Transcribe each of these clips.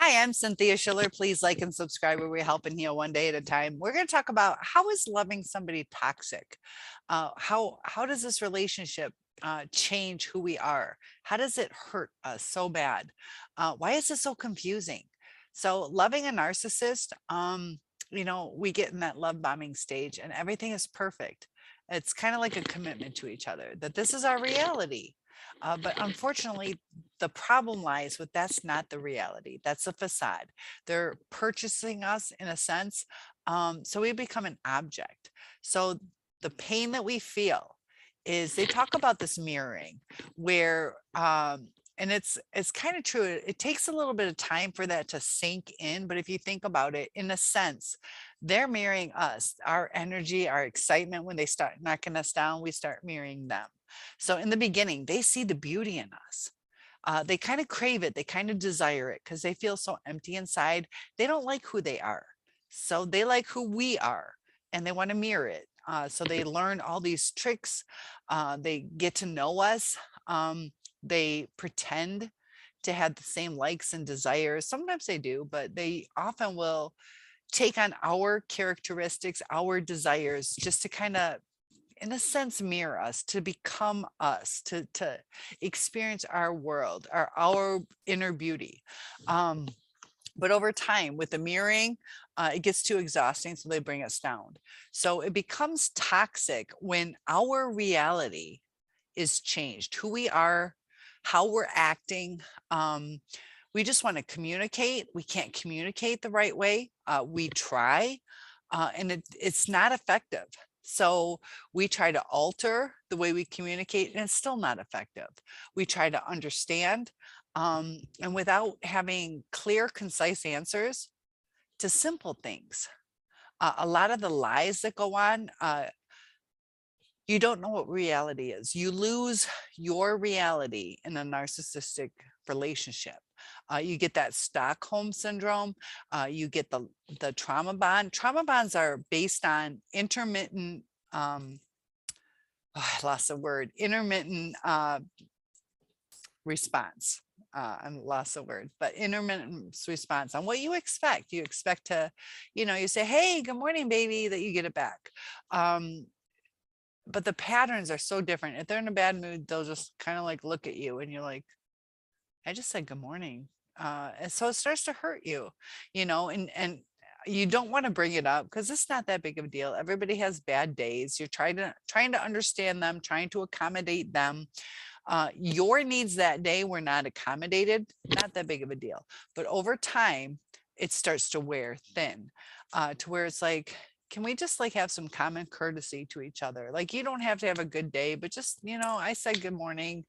Hi, I'm Cynthia Schiller. Please like and subscribe where we help and heal one day at a time. We're going to talk about how is loving somebody toxic? How does this relationship change who we are? How does it hurt us so bad? Why is it so confusing? So loving a narcissist, we get in that love bombing stage and everything is perfect. It's kind of like a commitment to each other that this is our reality. But unfortunately, the problem lies with that's not the reality. That's a facade. They're purchasing us in a sense. So we become an object. So the pain that we feel is they talk about this mirroring where and it's kind of true. It takes a little bit of time for that to sink in, but if you think about it, in a sense, they're mirroring us, our energy, our excitement. When they start knocking us down, we start mirroring them. So in the beginning, they see the beauty in us. They kind of crave it. They kind of desire it because they feel so empty inside. They don't like who they are. So they like who we are and they want to mirror it. So they learn all these tricks. They get to know us. They pretend to have the same likes and desires. Sometimes they do, but they often will take on our characteristics, our desires, just to kind of in a sense mirror us, to become us, to experience our world, our inner beauty. um but over time with the mirroring, it gets too exhausting, so they bring us down. So it becomes toxic when our reality is changed, who we are, how we're acting. We just want to communicate, we can't communicate the right way. We try, and it's not effective. So we try to alter the way we communicate and it's still not effective. We try to understand, and without having clear, concise answers to simple things. A lot of the lies that go on, you don't know what reality is. You lose your reality in a narcissistic relationship. You get that Stockholm syndrome. You get the trauma bond. Trauma bonds are based on intermittent. I lost the word. Intermittent response. I lost the word, but intermittent response on what you expect. You expect to, you say, "Hey, good morning, baby," that you get it back. But the patterns are so different. If they're in a bad mood, they'll just kind of like look at you and you're like, "I just said good morning." And so it starts to hurt you, and you don't want to bring it up because it's not that big of a deal. Everybody has bad days. You're trying to understand them, trying to accommodate them. Your needs that day were not accommodated, not that big of a deal. But over time, it starts to wear thin, to where it's like, can we just like have some common courtesy to each other? Like, you don't have to have a good day, but just, I said good morning,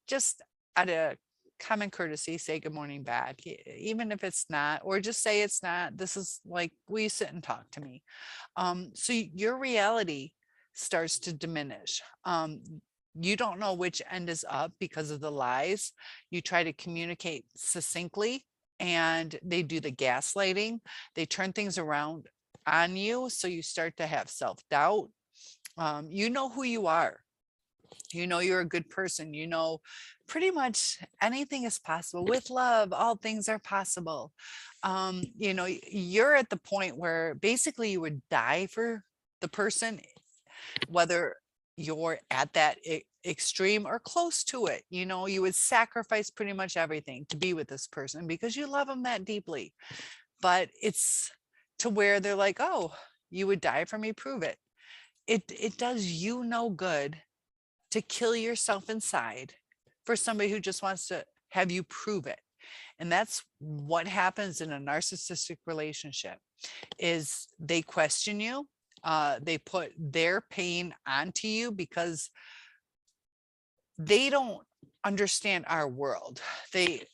just out of common courtesy, say good morning back, even if it's not, or just say it's not. This is like, will you sit and talk to me? So your reality starts to diminish. You don't know which end is up because of the lies. You try to communicate succinctly and they do the gaslighting. They turn things around on you. So you start to have self-doubt. You know who you are. You know you're a good person. You know pretty much anything is possible. With love, all things are possible. You're at the point where basically you would die for the person, whether you're at that extreme or close to it. You would sacrifice pretty much everything to be with this person because you love them that deeply. But it's to where they're like, "Oh, you would die for me, prove it." It does you no good to kill yourself inside for somebody who just wants to have you prove it. And that's what happens in a narcissistic relationship. Is they question you. They put their pain onto you because they don't understand our world.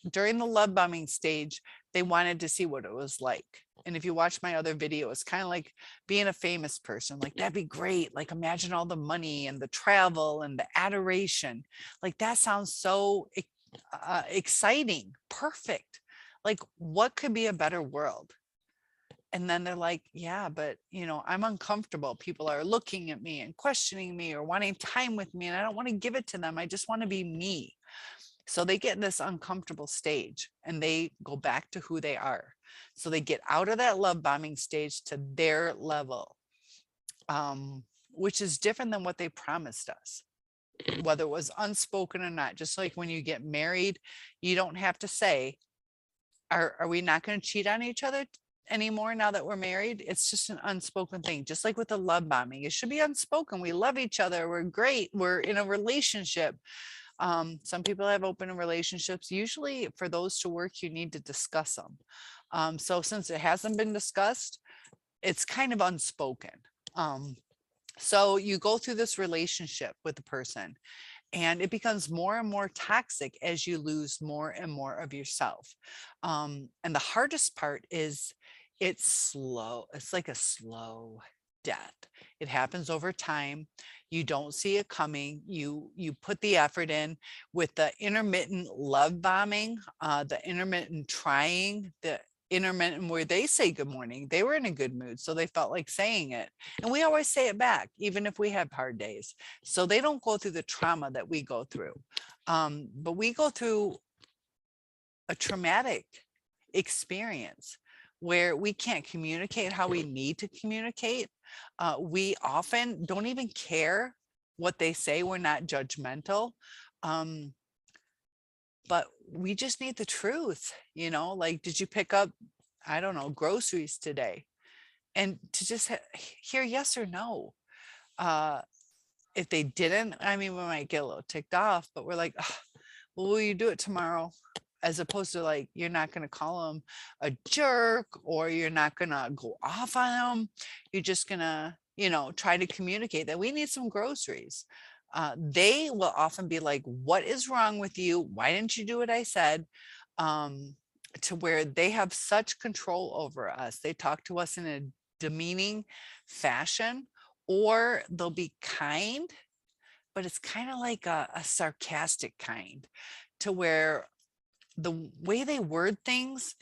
During the love bombing stage, they wanted to see what it was like. And if you watch my other video, it's kind of like being a famous person. Like, that'd be great. Like, imagine all the money and the travel and the adoration. Like, that sounds so exciting, perfect. Like, what could be a better world? And then they're like, "Yeah, but I'm uncomfortable. People are looking at me and questioning me or wanting time with me, and I don't want to give it to them. I just want to be me." So they get in this uncomfortable stage and they go back to who they are. So they get out of that love bombing stage to their level, which is different than what they promised us, whether it was unspoken or not. Just like when you get married, you don't have to say, are we not going to cheat on each other anymore now that we're married? It's just an unspoken thing. Just like with the love bombing, it should be unspoken. We love each other. We're great. We're in a relationship. Some people have open relationships. Usually for those to work, you need to discuss them. So since it hasn't been discussed, it's kind of unspoken. So you go through this relationship with the person and it becomes more and more toxic as you lose more and more of yourself. And the hardest part is it's slow. It's like a slow death. It happens over time. You don't see it coming. You put the effort in with the intermittent love bombing, the intermittent trying, the intermittent where they say good morning. They were in a good mood, so they felt like saying it. And we always say it back, even if we have hard days. So they don't go through the trauma that we go through. But we go through a traumatic experience where we can't communicate how we need to communicate. We often don't even care what they say. We're not judgmental. But we just need the truth, like, did you pick up, I don't know, groceries today? And to just hear yes or no. If they didn't, I mean, we might get a little ticked off, but we're like, "Ugh, well, will you do it tomorrow?" As opposed to like, you're not going to call them a jerk or you're not going to go off on them. You're just going to, try to communicate that we need some groceries. They will often be like, what is wrong with you? Why didn't you do what I said? To where they have such control over us. They talk to us in a demeaning fashion, or they'll be kind, but it's kind of like a sarcastic kind, to where the way they word things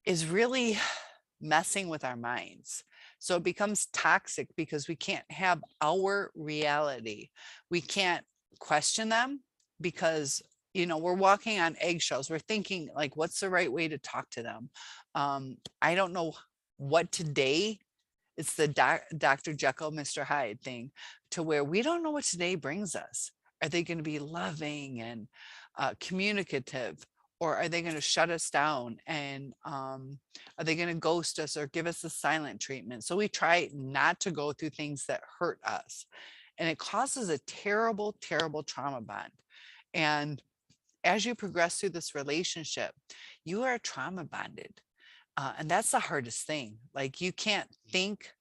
is really messing with our minds. So it becomes toxic because we can't have our reality. We can't question them because, we're walking on eggshells. We're thinking like, what's the right way to talk to them? I don't know what today, it's the Dr. Jekyll, Mr. Hyde thing, to where we don't know what today brings us. Are they going to be loving and communicative? Or are they going to shut us down, and are they going to ghost us or give us the silent treatment? So we try not to go through things that hurt us. And it causes a terrible, terrible trauma bond. And as you progress through this relationship, you are trauma bonded. And that's the hardest thing. Like, you can't think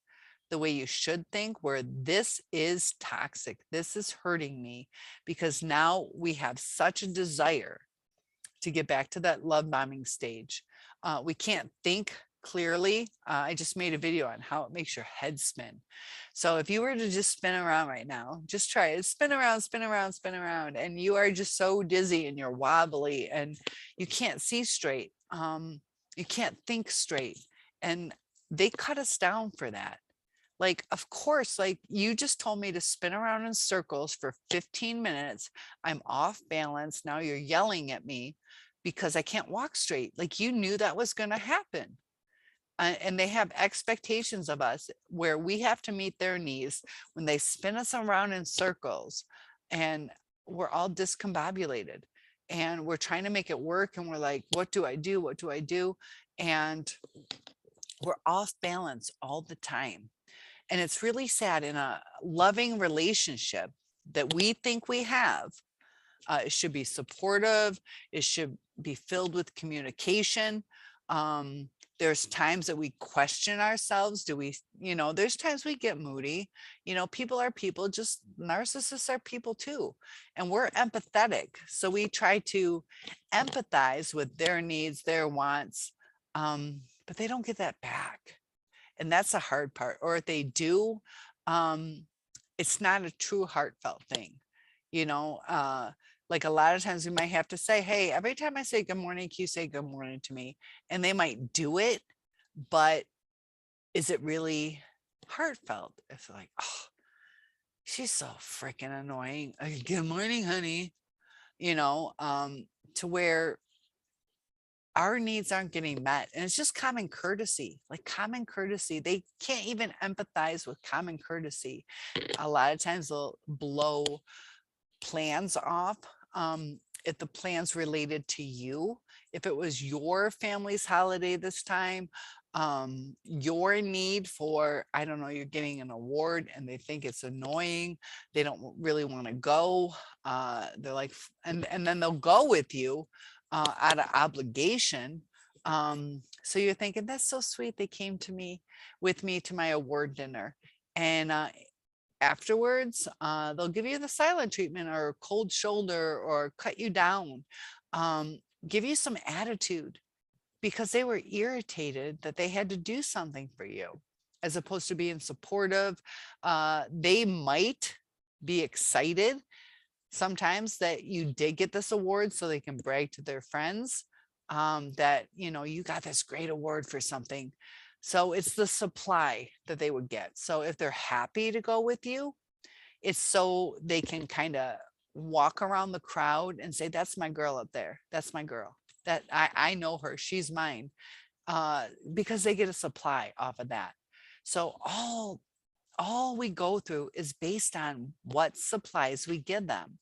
the way you should think, where this is toxic. This is hurting me, because now we have such a desire to get back to that love bombing stage. We can't think clearly. I just made a video on how it makes your head spin. So if you were to just spin around right now, just try it. Spin around, spin around, spin around. And you are just so dizzy and you're wobbly and you can't see straight. You can't think straight. And they cut us down for that. Like, of course, like, you just told me to spin around in circles for 15 minutes. I'm off balance. Now you're yelling at me because I can't walk straight. Like, you knew that was going to happen. And they have expectations of us where we have to meet their needs when they spin us around in circles, and we're all discombobulated and we're trying to make it work. And we're like, what do I do? What do I do? And we're off balance all the time. And it's really sad in a loving relationship that we think we have. It should be supportive. It should be filled with communication. There's times that we question ourselves. There's times we get moody. People are people, just narcissists are people too. And we're empathetic. So we try to empathize with their needs, their wants, but they don't get that back. And that's the hard part. Or if they do, it's not a true heartfelt thing. Like, a lot of times we might have to say, hey, every time I say good morning, can you say good morning to me? And they might do it, but is it really heartfelt? It's like, oh, she's so freaking annoying. Good morning, honey. You know, to where our needs aren't getting met. And it's just common courtesy, like common courtesy. They can't even empathize with common courtesy. A lot of times they'll blow plans off. If the plan's related to you, if it was your family's holiday this time, your need for, I don't know, you're getting an award and they think it's annoying, they don't really want to go, they're like, and then they'll go with you out of obligation. So you're thinking, that's so sweet, they came to me with me to my award dinner. And afterwards, they'll give you the silent treatment or cold shoulder or cut you down, give you some attitude because they were irritated that they had to do something for you as opposed to being supportive. They might be excited sometimes that you did get this award so they can brag to their friends that, you know, you got this great award for something. So it's the supply that they would get. So if they're happy to go with you, it's so they can kind of walk around the crowd and say, that's my girl up there. That's my girl. That I know her. She's mine. Because they get a supply off of that. So all we go through is based on what supplies we give them.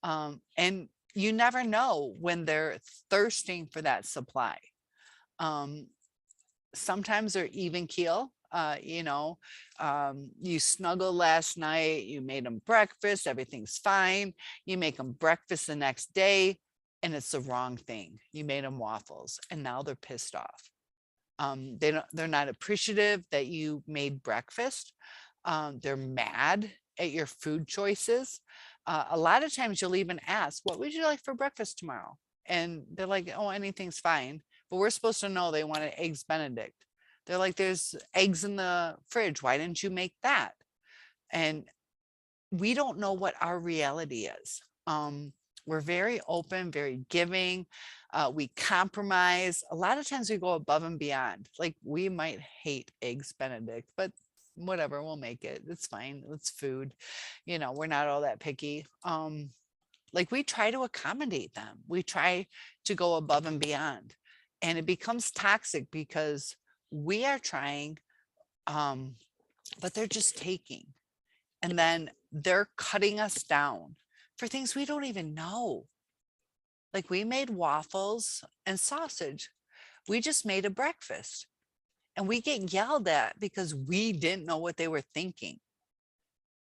And you never know when they're thirsting for that supply. Um, Sometimes they're even keel. You know, you snuggle last night, you made them breakfast, everything's fine. You make them breakfast the next day, and it's the wrong thing. You made them waffles, and now they're pissed off. They're not appreciative that you made breakfast. They're mad at your food choices. A lot of times you'll even ask, what would you like for breakfast tomorrow? And they're like, oh, anything's fine. But we're supposed to know they wanted eggs Benedict. They're like, there's eggs in the fridge. Why didn't you make that? And we don't know what our reality is. We're very open, very giving. We compromise. A lot of times we go above and beyond. Like we might hate eggs Benedict, but whatever, we'll make it. It's fine. It's food. You know, we're not all that picky. Like we try to accommodate them. We try to go above and beyond. And it becomes toxic because we are trying, but they're just taking. And then they're cutting us down for things we don't even know. Like we made waffles and sausage. We just made a breakfast and we get yelled at because we didn't know what they were thinking.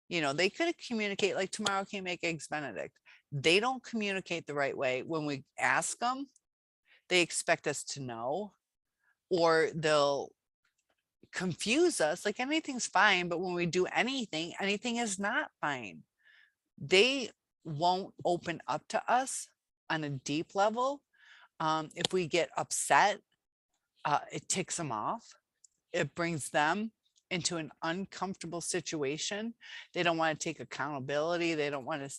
You know, they could communicate like tomorrow, can you make eggs Benedict? They don't communicate the right way. When we ask them, they expect us to know, or they'll confuse us like anything's fine. But when we do anything, anything is not fine. They won't open up to us on a deep level. If we get upset, it ticks them off. It brings them into an uncomfortable situation. They don't want to take accountability. They don't want to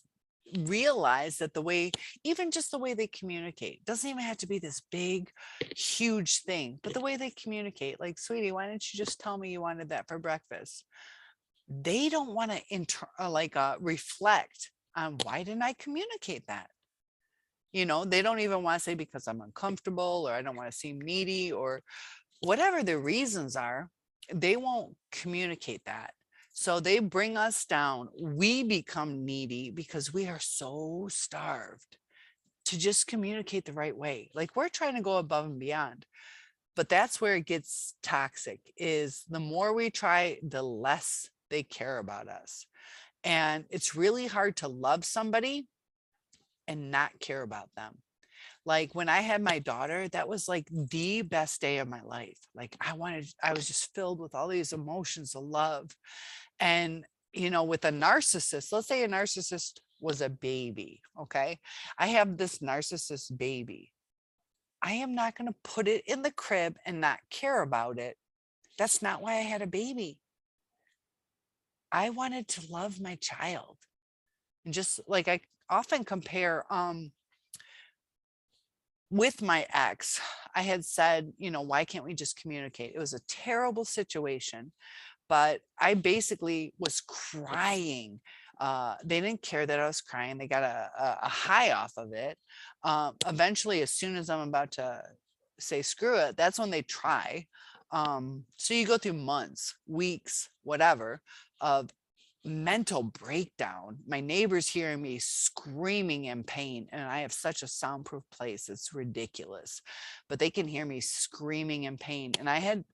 realize that the way, even just the way they communicate, doesn't even have to be this big, huge thing, but the way they communicate, like, sweetie, why didn't you just tell me you wanted that for breakfast? They don't want to reflect on why didn't I communicate that? You know, they don't even want to say because I'm uncomfortable or I don't want to seem needy or whatever the reasons are. They won't communicate that. So they bring us down. We become needy because we are so starved to just communicate the right way. Like we're trying to go above and beyond. But that's where it gets toxic, is the more we try, the less they care about us. And it's really hard to love somebody and not care about them. Like when I had my daughter, that was like the best day of my life. Like I was just filled with all these emotions of love. And, you know, with a narcissist, let's say a narcissist was a baby. Okay. I have this narcissist baby. I am not going to put it in the crib and not care about it. That's not why I had a baby. I wanted to love my child. And just like I often compare, with my ex, I had said, you know, why can't we just communicate? It was a terrible situation, but I basically was crying. They didn't care that I was crying. They got a high off of it. Eventually, as soon as I'm about to say screw it, that's when they try. So you go through months, weeks, whatever, of mental breakdown. My neighbors hearing me screaming in pain, and I have such a soundproof place. It's ridiculous, but they can hear me screaming in pain. And I had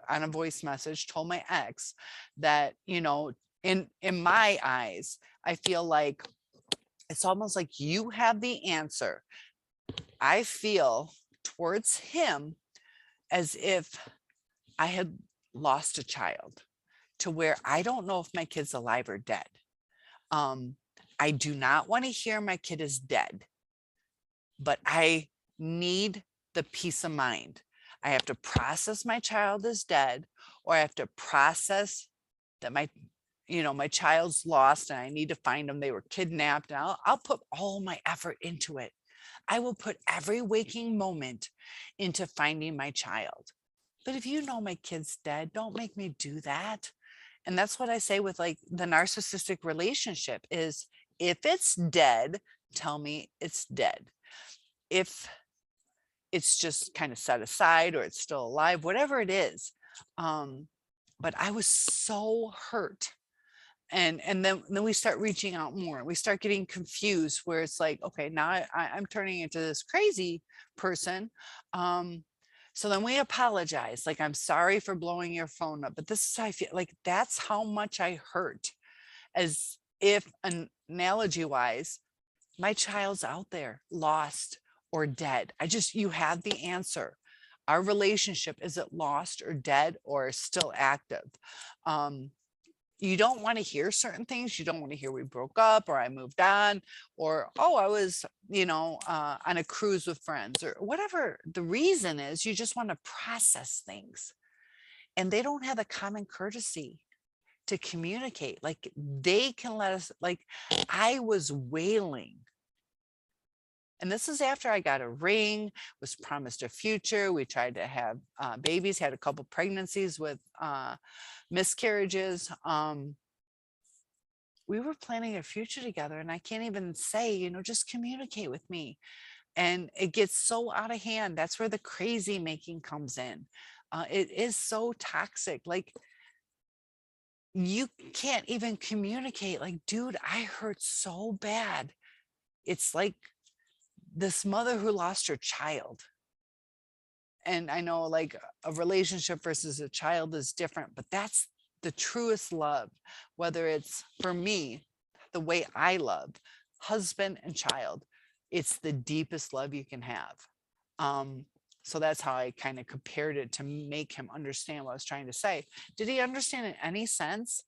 on a voice message told my ex that, in my eyes, I feel like it's almost like you have the answer. I feel towards him as if I had lost a child, to where I don't know if my kid's alive or dead. Um, I do not want to hear my kid is dead, but I need the peace of mind. I have to process my child is dead, or I have to process that my child's lost and I need to find them. They were kidnapped. And I'll put all my effort into it. I will put every waking moment into finding my child. But if you know my kid's dead, don't make me do that. And that's what I say with like the narcissistic relationship is, if it's dead, tell me it's dead. If it's just kind of set aside or it's still alive, whatever it is. But I was so hurt. And then we start reaching out more. We start getting confused where it's like, okay, now I'm turning into this crazy person. So then we apologize. Like, I'm sorry for blowing your phone up, but this is how I feel. Like, that's how much I hurt. As if, an analogy wise, my child's out there lost or dead. You have the answer. Our relationship, is it lost or dead or still active? You don't want to hear certain things. You don't want to hear we broke up or I moved on, or, oh, I was, on a cruise with friends, or whatever the reason is. You just want to process things, and they don't have the common courtesy to communicate. Like, they can let us, like, I was wailing. And this is after I got a ring, was promised a future. We tried to have babies, had a couple pregnancies with miscarriages. We were planning a future together, and I can't even say, just communicate with me. And it gets so out of hand. That's where the crazy making comes in. It is so toxic. Like, you can't even communicate. Like, dude, I hurt so bad. It's like this mother who lost her child. And I know, like, a relationship versus a child is different, but that's the truest love. Whether it's, for me, the way I love husband and child, it's the deepest love you can have. So that's how I kind of compared it to make him understand what I was trying to say. Did he understand in any sense?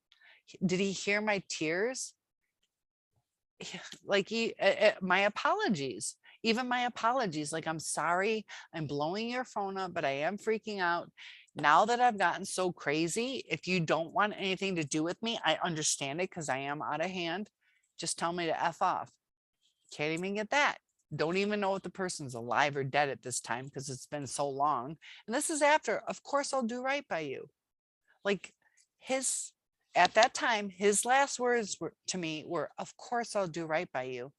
Did he hear my tears? Like, my apologies, even my apologies, like, I'm sorry, I'm blowing your phone up, but I am freaking out. Now that I've gotten so crazy, if you don't want anything to do with me, I understand it, because I am out of hand. Just tell me to F off. Can't even get that. Don't even know if the person's alive or dead at this time, because it's been so long. And this is after, of course, I'll do right by you. Like, his, at that time, his last words to me were, of course, I'll do right by you.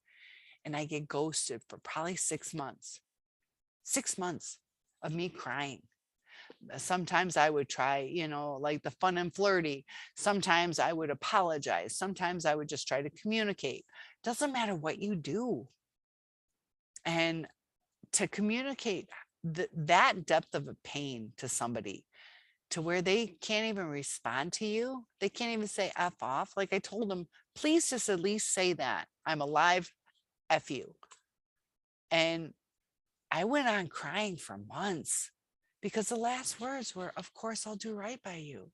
And I get ghosted for probably 6 months. 6 months of me crying. Sometimes I would try, like the fun and flirty. Sometimes I would apologize. Sometimes I would just try to communicate. Doesn't matter what you do. And to communicate that depth of a pain to somebody, to where they can't even respond to you. They can't even say F off. Like, I told them, please just at least say that. I'm alive, F you. And I went on crying for months, because the last words were, of course, I'll do right by you.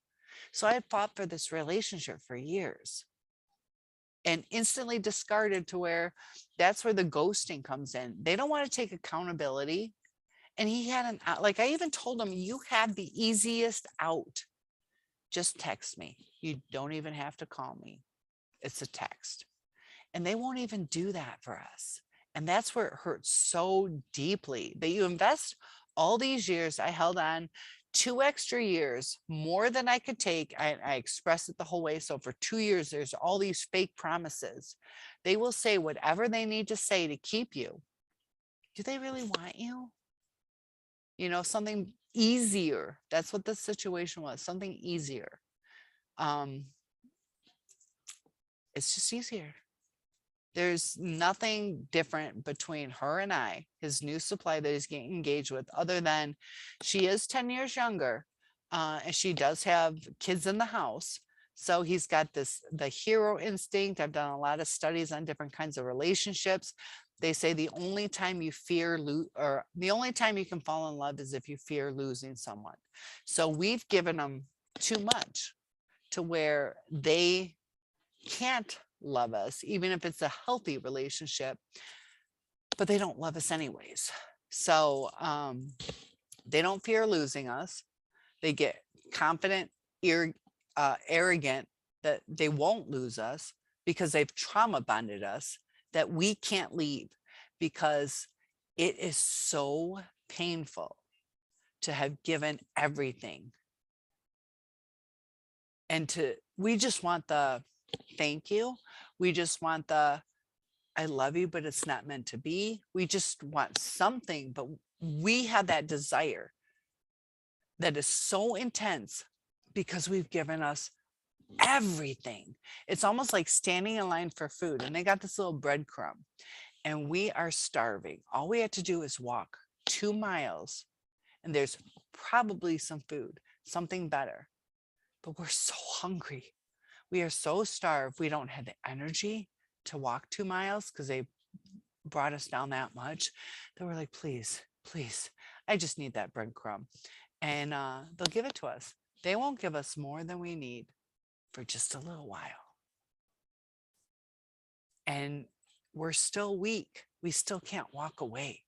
So I had fought for this relationship for years, and instantly discarded, to where that's where the ghosting comes in. They don't want to take accountability. And he had an out. Like, I even told him, you have the easiest out. Just text me. You don't even have to call me. It's a text. And they won't even do that for us. And that's where it hurts so deeply, that you invest all these years. I held on 2 extra years, more than I could take. I expressed it the whole way. So for 2 years, there's all these fake promises. They will say whatever they need to say to keep you. Do they really want you? You know, something easier. That's what the situation was, something easier. Um, it's just easier. There's nothing different between her and I, his new supply that he's getting engaged with, other than she is 10 years younger, and she does have kids in the house. So he's got the hero instinct. I've done a lot of studies on different kinds of relationships. They say the only time you fear or the only time you can fall in love is if you fear losing someone. So we've given them too much to where they can't love us, even if it's a healthy relationship, but they don't love us anyways. So they don't fear losing us. They get confident, arrogant that they won't lose us because they've trauma bonded us, that we can't leave because it is so painful to have given everything. And we just want the thank you. We just want the I love you, but it's not meant to be. We just want something, but we have that desire that is so intense because we've given us everything. It's almost like standing in line for food and they got this little breadcrumb and we are starving. All we have to do is walk 2 miles and there's probably some food, something better, but we're so hungry. We are so starved. We don't have the energy to walk 2 miles because they brought us down that much that we're like, please, please, I just need that breadcrumb. And they'll give it to us. They won't give us more than we need for just a little while. And we're still weak. We still can't walk away.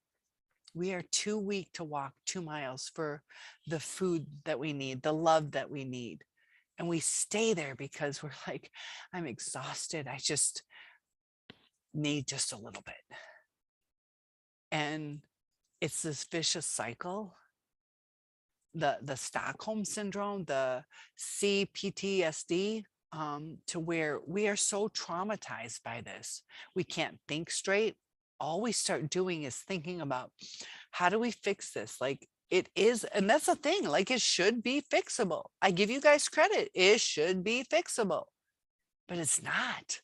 We are too weak to walk 2 miles for the food that we need, the love that we need. And we stay there because we're like, I'm exhausted. I just need just a little bit. And it's this vicious cycle. The Stockholm syndrome, the CPTSD, to where we are so traumatized by this. We can't think straight. All we start doing is thinking about how do we fix this? Like it is, and that's the thing, like it should be fixable. I give you guys credit. It should be fixable, but it's not.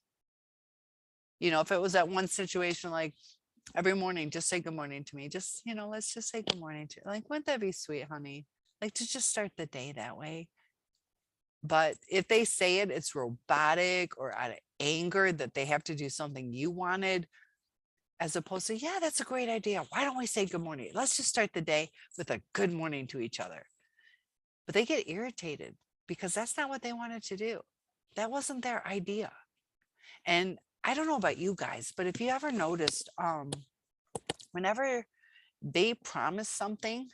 You know, if it was that one situation, like every morning, just say good morning to me. Just, you know, let's just say good morning to you. Like, wouldn't that be sweet, honey? Like to just start the day that way. But if they say it, it's robotic or out of anger that they have to do something you wanted, as opposed to, yeah, that's a great idea. Why don't we say good morning? Let's just start the day with a good morning to each other. But they get irritated because that's not what they wanted to do. That wasn't their idea. And I don't know about you guys, but if you ever noticed, whenever they promise something,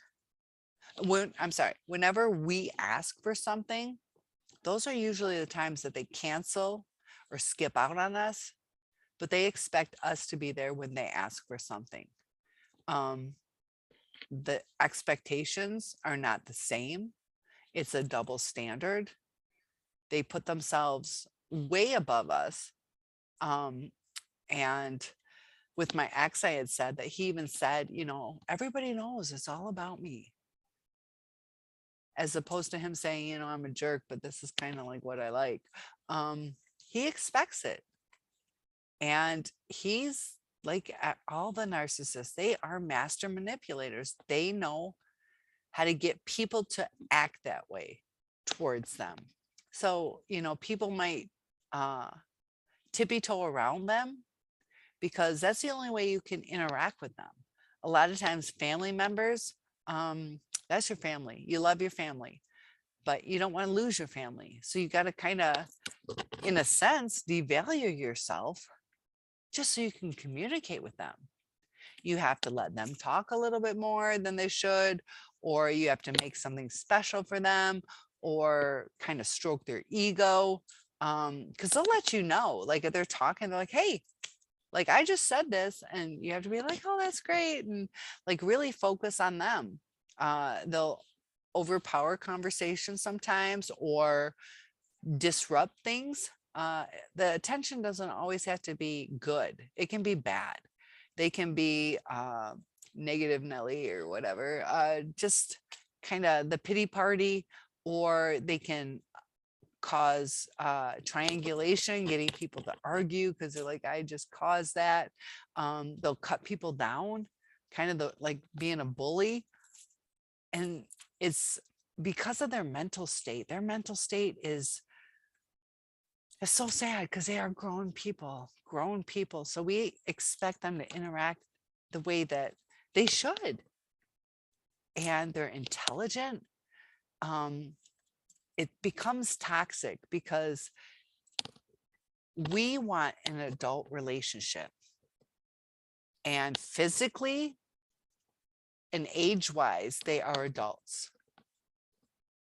whenever we ask for something, those are usually the times that they cancel or skip out on us, but they expect us to be there when they ask for something. The expectations are not the same. It's a double standard. They put themselves way above us. And with my ex, I had said that he even said, you know, everybody knows it's all about me. As opposed to him saying, you know, I'm a jerk, but this is kind of like what I like. He expects it. And he's like all the narcissists, they are master manipulators. They know how to get people to act that way towards them. So, you know, people might tippy toe around them because that's the only way you can interact with them. A lot of times family members, that's your family. You love your family, but you don't want to lose your family. So you got to kind of, in a sense, devalue yourself just so you can communicate with them. You have to let them talk a little bit more than they should, or you have to make something special for them, or kind of stroke their ego. Because they'll let you know, like if they're talking, they're like, hey, like I just said this, and you have to be like, oh, that's great. And like really focus on them. They'll overpower conversations sometimes or disrupt things. The attention doesn't always have to be good. It can be bad. They can be negative Nelly or whatever, just kind of the pity party, or they can cause triangulation, getting people to argue because they're like, I just caused that. They'll cut people down, kind of like being a bully. And it's because of their mental state. Their mental state is so sad because they are grown people, grown people. So we expect them to interact the way that they should. And they're intelligent. Um, it becomes toxic because we want an adult relationship. And physically and age-wise, they are adults.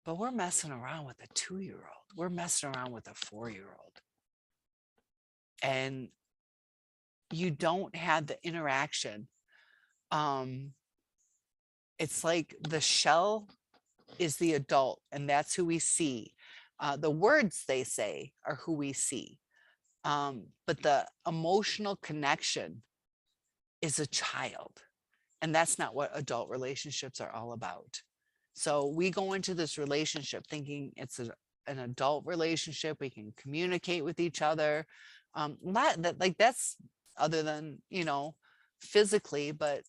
But we're messing around with a 2-year-old. We're messing around with a 4-year-old. And you don't have the interaction. It's like the shell is the adult, and that's who we see. The words they say are who we see. But the emotional connection is a child. And that's not what adult relationships are all about. So we go into this relationship thinking it's an adult relationship. We can communicate with each other. That's other than, physically, but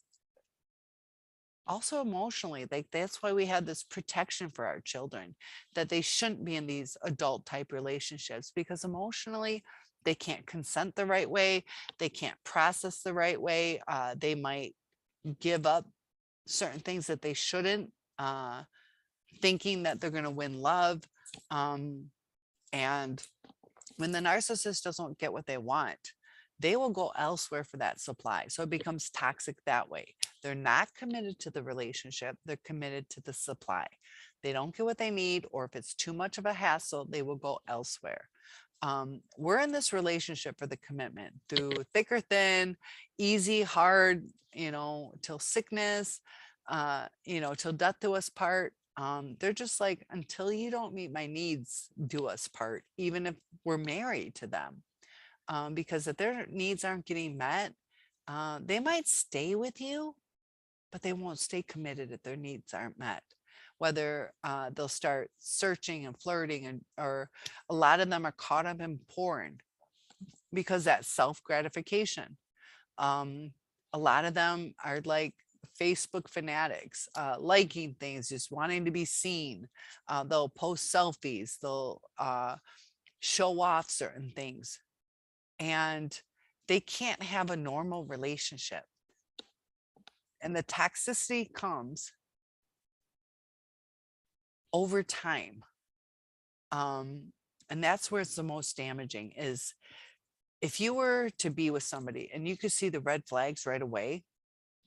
also emotionally. Like that's why we have this protection for our children, that they shouldn't be in these adult type relationships, because emotionally they can't consent the right way. They can't process the right way. They might give up certain things that they shouldn't, thinking that they're going to win love. And when the narcissist doesn't get what they want, they will go elsewhere for that supply. So it becomes toxic that way. They're not committed to the relationship. They're committed to the supply. They don't get what they need, or if it's too much of a hassle, they will go elsewhere. We're in this relationship for the commitment, through thick or thin, easy, hard, till sickness, till death do us part. They're just like, until you don't meet my needs, do us part, even if we're married to them. Because if their needs aren't getting met, they might stay with you, but they won't stay committed if their needs aren't met. Whether they'll start searching and flirting, or a lot of them are caught up in porn because that's self-gratification. A lot of them are like Facebook fanatics, liking things, just wanting to be seen. They'll post selfies, they'll show off certain things, and they can't have a normal relationship. And the toxicity comes over time. And that's where it's the most damaging, is if you were to be with somebody and you could see the red flags right away,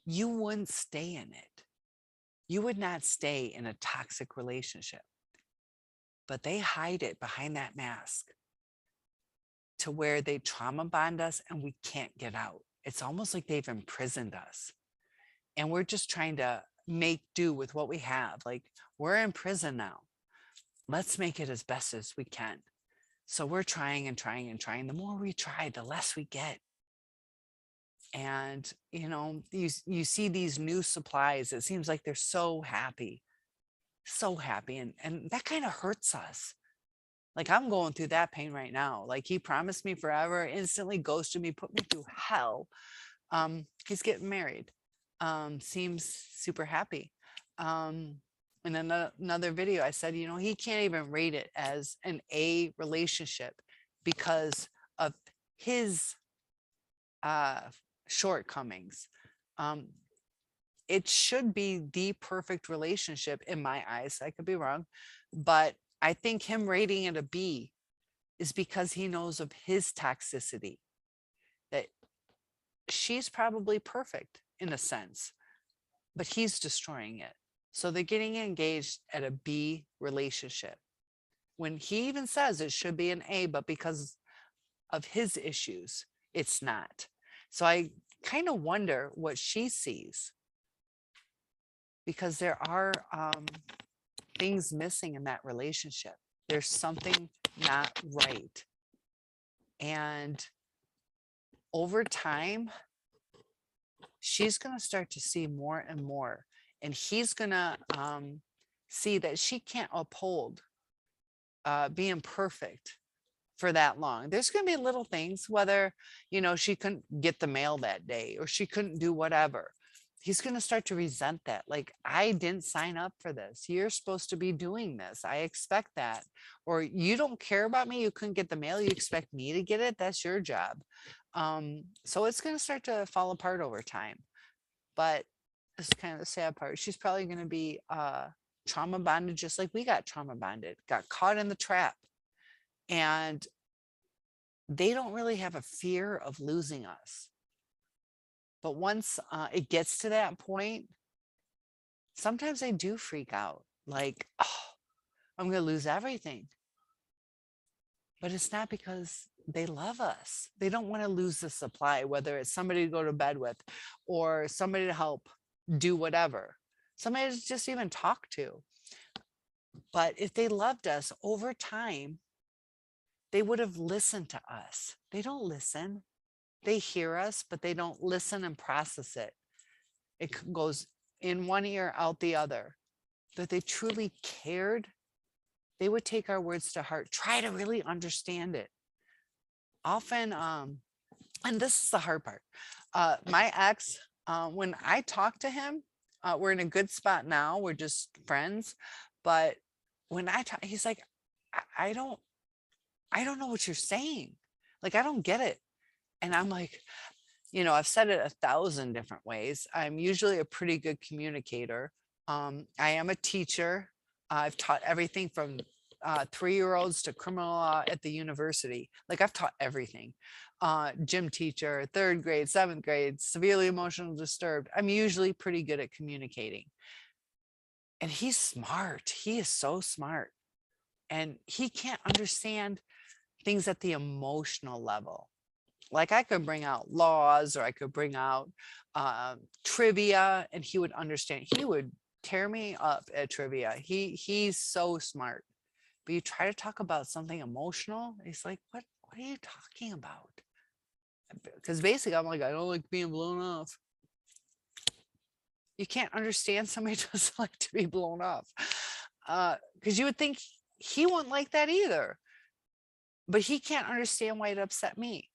you wouldn't stay in it. You would not stay in a toxic relationship. But they hide it behind that mask to where they trauma bond us and we can't get out. It's almost like they've imprisoned us. And we're just trying to make do with what we have. Like, we're in prison now. Let's make it as best as we can. So we're trying and trying and trying. The more we try, the less we get. And, you see these new supplies. It seems like they're so happy. And that kind of hurts us. Like, I'm going through that pain right now. Like, he promised me forever, instantly ghosted me, put me through hell. He's getting married. Seems super happy. In another video, I said, he can't even rate it as an A relationship because of his shortcomings. It should be the perfect relationship in my eyes. I could be wrong, but I think him rating it a B is because he knows of his toxicity, that she's probably perfect in a sense, but he's destroying it. So they're getting engaged at a B relationship, when he even says it should be an A, but because of his issues, it's not. So I kind of wonder what she sees, because there are things missing in that relationship. There's something not right. And over time, she's going to start to see more and more. And he's going to see that she can't uphold being perfect for that long. There's going to be little things, whether, she couldn't get the mail that day or she couldn't do whatever. He's going to start to resent that. Like, I didn't sign up for this. You're supposed to be doing this. I expect that. Or you don't care about me. You couldn't get the mail. You expect me to get it. That's your job. So it's going to start to fall apart over time. But this is kind of the sad part. She's probably going to be trauma bonded, just like we got trauma bonded, got caught in the trap. And they don't really have a fear of losing us. But once it gets to that point, sometimes they do freak out. Like, oh, I'm going to lose everything. But it's not because they love us. They don't want to lose the supply, whether it's somebody to go to bed with or somebody to help do whatever, somebody to just even talk to. But if they loved us over time, they would have listened to us. They don't listen. They hear us, but they don't listen and process it. It goes in one ear, out the other. But if they truly cared, they would take our words to heart, try to really understand it. Often, and this is the hard part, my ex, when I talk to him, we're in a good spot now. We're just friends. But when I talk, he's like, I don't know what you're saying. Like, I don't get it. And I'm like, I've said it 1,000 different ways. I'm usually a pretty good communicator. I am a teacher. I've taught everything from 3-year-olds to criminal law at the university. Like, I've taught everything. Gym teacher, 3rd grade, 7th grade, severely emotionally disturbed. I'm usually pretty good at communicating. And he's smart. He is so smart. And he can't understand things at the emotional level. Like, I could bring out laws, or I could bring out trivia, and he would understand. He would tear me up at trivia. He's so smart. But you try to talk about something emotional, he's like, what are you talking about? Because basically I'm like, I don't like being blown off. You can't understand somebody who doesn't like to be blown off. Because you would think he wouldn't like that either. But he can't understand why it upset me.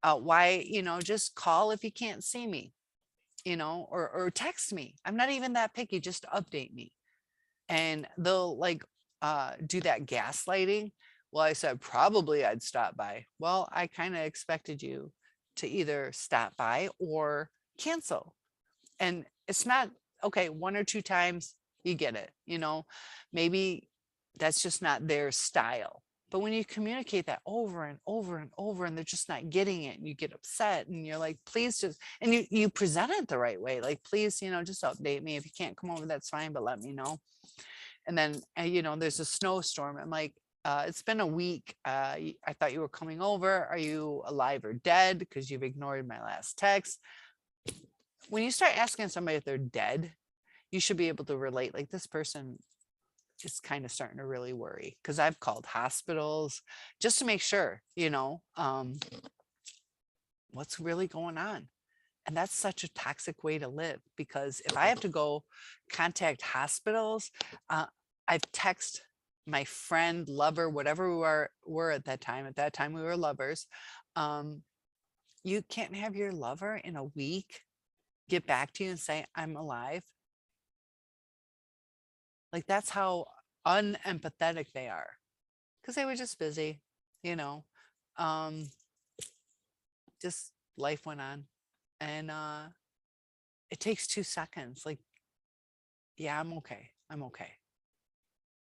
Why, just call if you can't see me, or text me. I'm not even that picky, just update me. And they'll like do that gaslighting. Well, I said, probably I'd stop by. Well, I kind of expected you to either stop by or cancel. And it's not, okay, 1 or 2 times, you get it, maybe that's just not their style. But when you communicate that over and over and over, and they're just not getting it, and you get upset, and you're like, please just, and you present it the right way. Like, please, just update me. If you can't come over, that's fine, but let me know. And then, there's a snowstorm. I'm like, it's been a week. I thought you were coming over. Are you alive or dead? Because you've ignored my last text. When you start asking somebody if they're dead, you should be able to relate. Like, this person is kind of starting to really worry, because I've called hospitals just to make sure, what's really going on. And that's such a toxic way to live, because if I have to go contact hospitals, I've texted my friend, lover, whatever we were at that time. At that time, we were lovers. You can't have your lover in a week get back to you and say, I'm alive. Like, that's how unempathetic they are, because they were just busy, just life went on. And it takes 2 seconds. Like, yeah, I'm okay. I'm okay.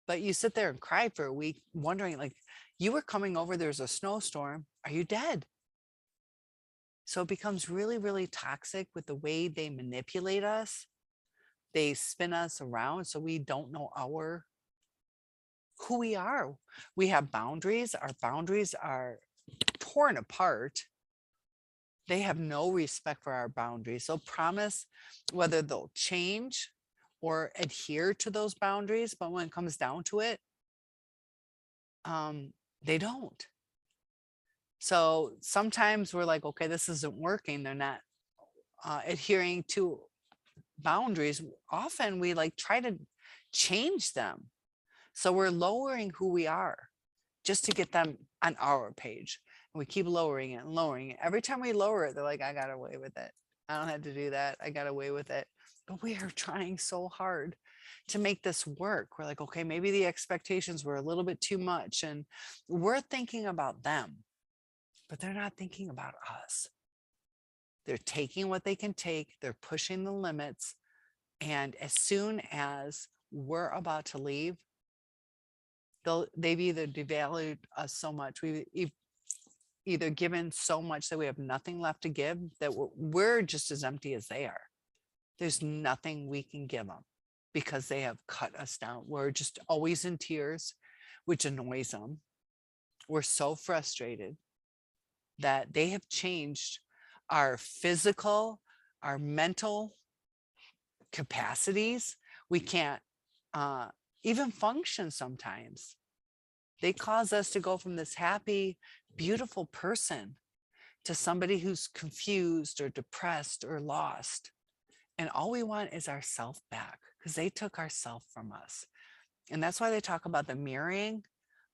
But you sit there and cry for a week wondering, like, you were coming over, there's a snowstorm. Are you dead? So it becomes really, really toxic with the way they manipulate us. They spin us around so we don't know who we are. We have boundaries. Our boundaries are torn apart. They have no respect for our boundaries. They'll promise whether they'll change or adhere to those boundaries, but when it comes down to it, they don't. So sometimes we're like, okay, this isn't working. They're not adhering to boundaries. Often we like try to change them. So we're lowering who we are just to get them on our page. And we keep lowering it and lowering it. Every time we lower it, they're like, I got away with it. I don't have to do that. I got away with it. But we are trying so hard to make this work. We're like, okay, maybe the expectations were a little bit too much. And we're thinking about them, but they're not thinking about us. They're taking what they can take, they're pushing the limits. And as soon as we're about to leave, they've either devalued us so much, we've either given so much that we have nothing left to give, that we're just as empty as they are. There's nothing we can give them because they have cut us down. We're just always in tears, which annoys them. We're so frustrated that they have changed our physical, our mental capacities. We can't even function sometimes. They cause us to go from this happy, beautiful person to somebody who's confused or depressed or lost. And all we want is our self back because they took our self from us. And that's why they talk about the mirroring.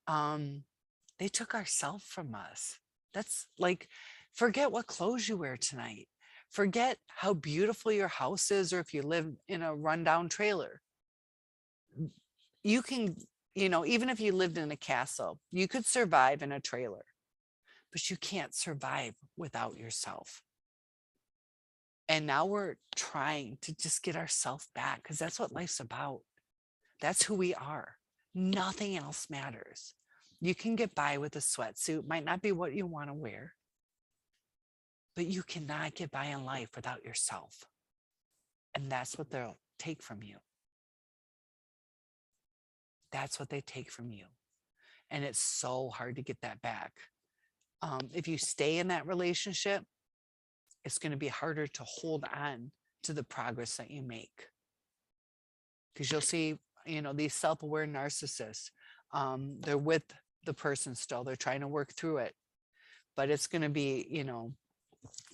They took our self from us. That's like, forget what clothes you wear tonight. Forget how beautiful your house is, or if you live in a rundown trailer. You can, even if you lived in a castle, you could survive in a trailer, but you can't survive without yourself. And now we're trying to just get ourselves back because that's what life's about. That's who we are. Nothing else matters. You can get by with a sweatsuit, might not be what you want to wear, but you cannot get by in life without yourself. And that's what they'll take from you. That's what they take from you. And it's so hard to get that back. If you stay in that relationship, it's going to be harder to hold on to the progress that you make. Because you'll see, these self-aware narcissists, they're with the person still, they're trying to work through it, but it's going to be,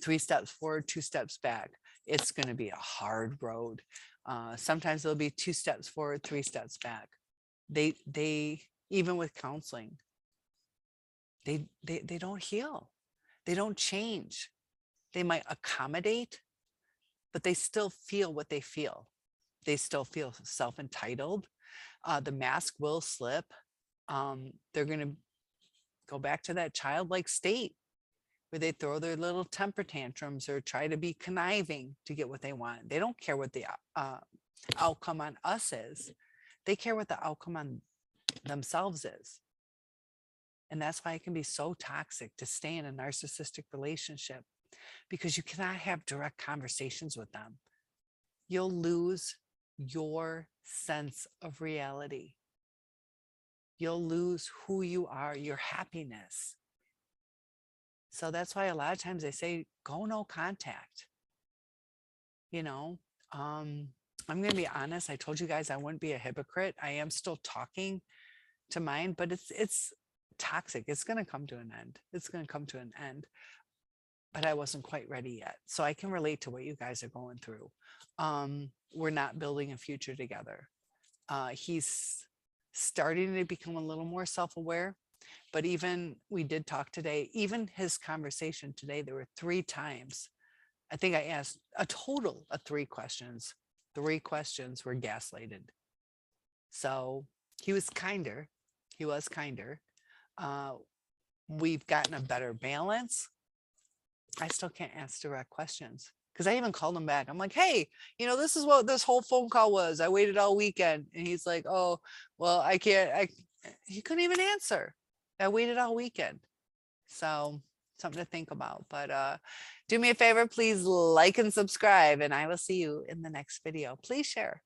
3 steps forward, 2 steps back. It's going to be a hard road. Sometimes there'll be 2 steps forward, 3 steps back. They even with counseling, they don't heal. They don't change. They might accommodate, but they still feel what they feel. They still feel self-entitled. The mask will slip. They're going to go back to that childlike state where they throw their little temper tantrums or try to be conniving to get what they want. They don't care what the outcome on us is. They care what the outcome on themselves is. And that's why it can be so toxic to stay in a narcissistic relationship, because you cannot have direct conversations with them. You'll lose your sense of reality. You'll lose who you are, your happiness. So that's why a lot of times they say, go no contact. I'm going to be honest. I told you guys I wouldn't be a hypocrite. I am still talking to mine, but it's toxic. It's going to come to an end. It's going to come to an end. But I wasn't quite ready yet. So I can relate to what you guys are going through. We're not building a future together. He's starting to become a little more self-aware. But even, we did talk today, even his conversation today, there were 3 times. I think I asked a total of 3 questions. 3 questions were gaslighted. So he was kinder. He was kinder. We've gotten a better balance. I still can't ask direct questions because I even called him back. I'm like, hey, this is what this whole phone call was. I waited all weekend. And he's like, oh, well, I can't. He couldn't even answer. I waited all weekend. So something to think about. But do me a favor, please like and subscribe, and I will see you in the next video. Please share.